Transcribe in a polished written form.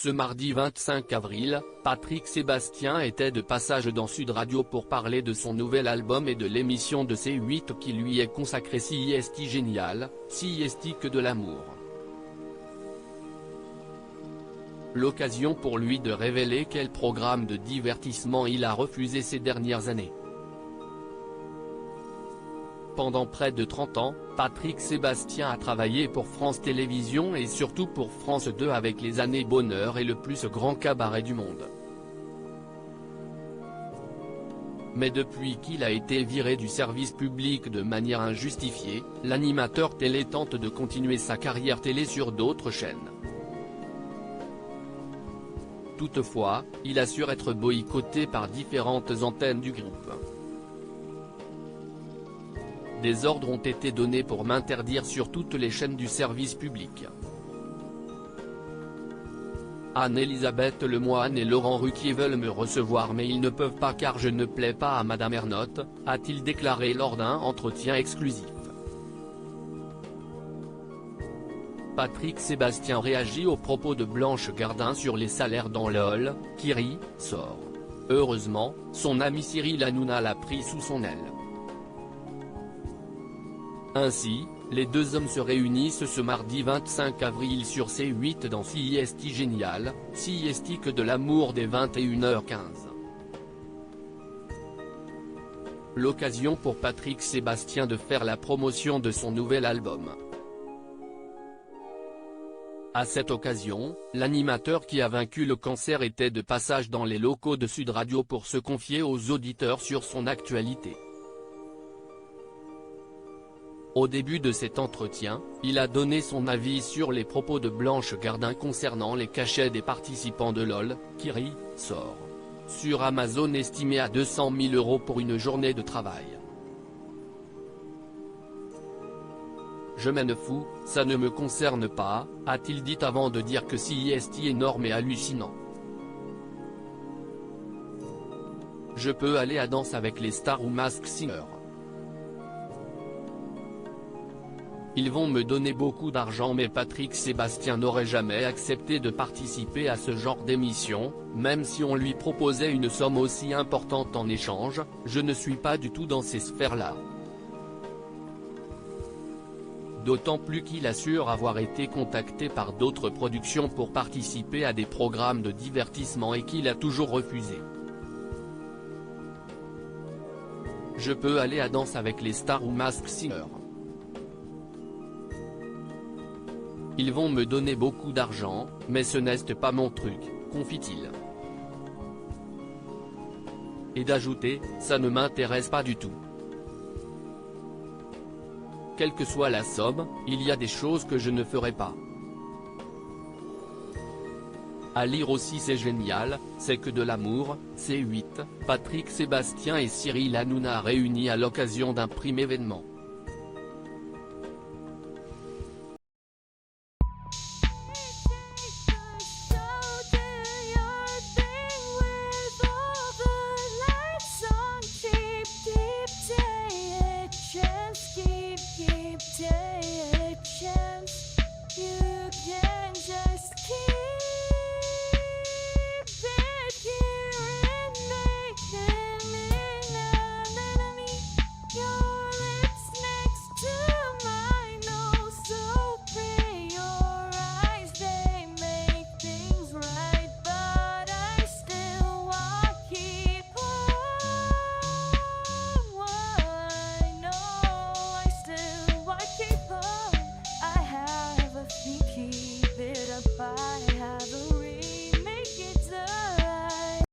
Ce mardi 25 avril, Patrick Sébastien était de passage dans Sud Radio pour parler de son nouvel album et de l'émission de C8 qui lui est consacrée Si est-il génial, si est-il que de l'amour. L'occasion pour lui de révéler quel programme de divertissement il a refusé ces dernières années. Pendant près de 30 ans, Patrick Sébastien a travaillé pour France Télévisions et surtout pour France 2 avec Les Années Bonheur et le plus grand cabaret du monde. Mais depuis qu'il a été viré du service public de manière injustifiée, l'animateur télé tente de continuer sa carrière télé sur d'autres chaînes. Toutefois, il assure être boycotté par différentes antennes du groupe. Des ordres ont été donnés pour m'interdire sur toutes les chaînes du service public. Anne-Elisabeth Lemoine et Laurent Ruquier veulent me recevoir mais ils ne peuvent pas car je ne plais pas à Madame Ernotte, a-t-il déclaré lors d'un entretien exclusif. Patrick Sébastien réagit aux propos de Blanche Gardin sur les salaires dans LOL, qui rit, sort. Heureusement, son ami Cyril Hanouna l'a pris sous son aile. Ainsi, les deux hommes se réunissent ce mardi 25 avril sur C8 dans Si est-il génial, si est-il que de l'amour dès 21h15. L'occasion pour Patrick Sébastien de faire la promotion de son nouvel album. À cette occasion, l'animateur qui a vaincu le cancer était de passage dans les locaux de Sud Radio pour se confier aux auditeurs sur son actualité. Au début de cet entretien, il a donné son avis sur les propos de Blanche Gardin concernant les cachets des participants de LOL, qui rit, sort. Sur Amazon estimé à 200 000 € pour une journée de travail. Je m'en fous, ça ne me concerne pas, a-t-il dit avant de dire que Si est-il énorme et hallucinant. Je peux aller à Danse avec les stars ou Masked Singer. Ils vont me donner beaucoup d'argent mais Patrick Sébastien n'aurait jamais accepté de participer à ce genre d'émission, même si on lui proposait une somme aussi importante en échange, je ne suis pas du tout dans ces sphères-là. D'autant plus qu'il assure avoir été contacté par d'autres productions pour participer à des programmes de divertissement et qu'il a toujours refusé. Je peux aller à Danse avec les stars ou Masked Singer. Ils vont me donner beaucoup d'argent, mais ce n'est pas mon truc, confie-t-il. Et d'ajouter, ça ne m'intéresse pas du tout. Quelle que soit la somme, il y a des choses que je ne ferai pas. À lire aussi C'est génial, c'est que de l'amour, C8, Patrick Sébastien et Cyril Hanouna réunis à l'occasion d'un prime événement.